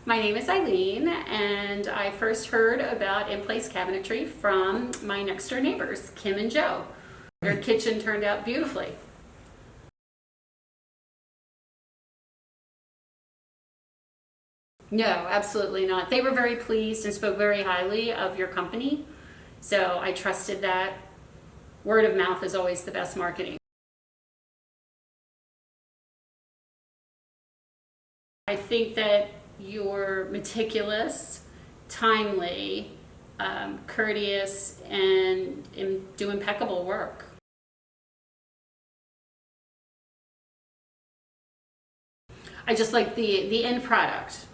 My name is Eileen, and I first heard about in-place cabinetry from my next door neighbors, Kim and Joe. Their kitchen turned out beautifully. No, absolutely not. They were very pleased and spoke very highly of your company, so I trusted that. Word of mouth is always the best marketing. I think that you're meticulous, timely, courteous, and do impeccable work. I just like the end product.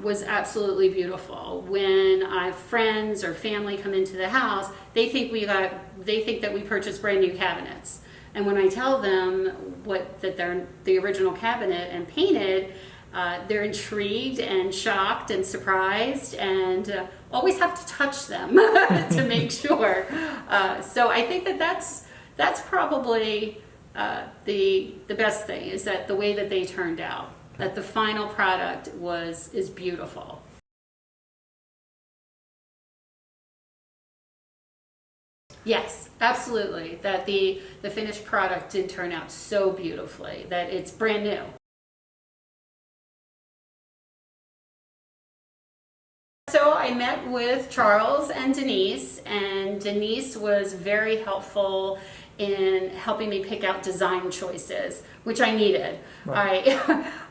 Was absolutely beautiful. When friends or family come into the house, they think that we purchased brand new cabinets. And when I tell them that they're the original cabinet and painted, they're intrigued and shocked and surprised, and always have to touch them to make sure. So I think that's probably the best thing, is that the way that they turned out, that the final product is beautiful. Yes, absolutely. That the finished product did turn out so beautifully, that it's brand new. So I met with Charles and Denise was very helpful in helping me pick out design choices, which I needed. Right.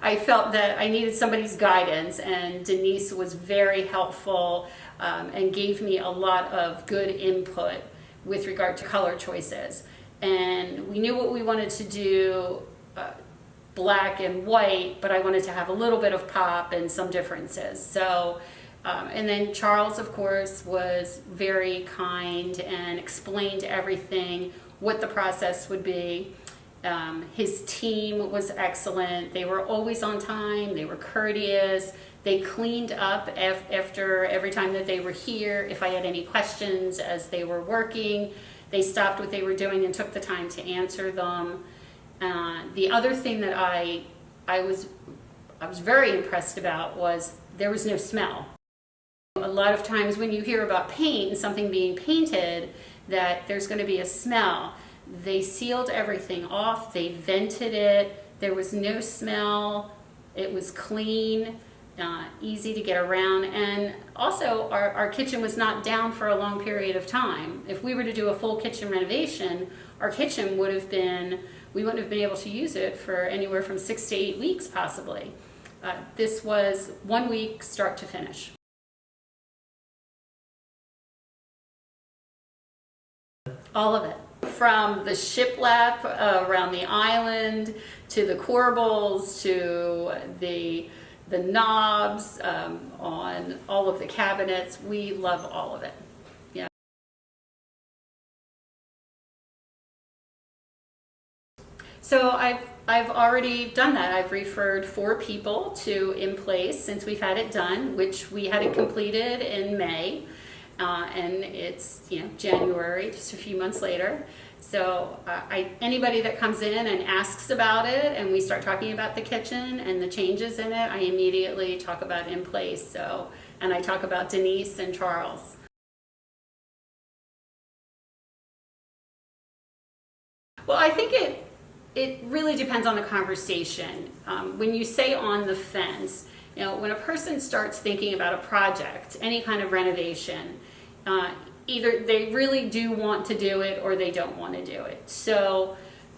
I felt that I needed somebody's guidance, and Denise was very helpful and gave me a lot of good input with regard to color choices. And we knew what we wanted to do, black and white, but I wanted to have a little bit of pop and some differences. So. And then Charles, of course, was very kind and explained everything, what the process would be. His team was excellent. They were always on time. They were courteous. They cleaned up after every time that they were here. If I had any questions as they were working, they stopped what they were doing and took the time to answer them. The other thing that I was very impressed about was there was no smell. A lot of times when you hear about paint and something being painted, that there's going to be a smell. They sealed everything off, they vented it, there was no smell, it was clean, easy to get around, and also our kitchen was not down for a long period of time. If we were to do a full kitchen renovation, our kitchen we wouldn't have been able to use it for anywhere from 6 to 8 weeks possibly. This was 1 week start to finish. All of it. From the shiplap around the island, to the corbels, to the knobs on all of the cabinets. We love all of it. Yeah. So I've already done that. I've referred 4 people to In Place since we've had it done, which we had it completed in May. And it's January, just a few months later. So anybody that comes in and asks about it, and we start talking about the kitchen and the changes in it, I immediately talk about In Place. And I talk about Denise and Charles. Well, I think it really depends on the conversation. When you say on the fence, when a person starts thinking about a project, any kind of renovation, either they really do want to do it or they don't want to do it. So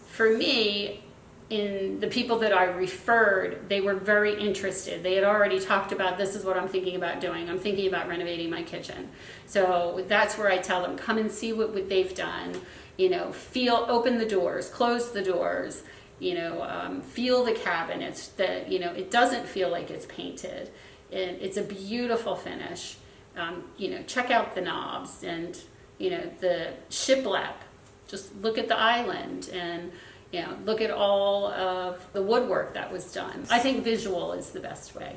for me, in the people that I referred, they were very interested. They had already talked about, this is what I'm thinking about doing. I'm thinking about renovating my kitchen. So that's where I tell them, come and see what they've done. Open the doors, close the doors, feel the cabinets, that, it doesn't feel like it's painted. It's a beautiful finish. Check out the knobs and, the shiplap. Just look at the island and, look at all of the woodwork that was done. I think visual is the best way.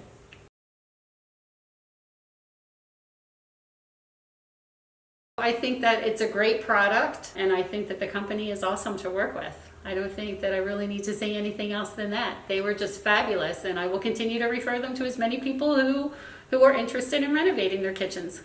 I think that it's a great product, and I think that the company is awesome to work with. I don't think that I really need to say anything else than that. They were just fabulous, and I will continue to refer them to as many people who are interested in renovating their kitchens.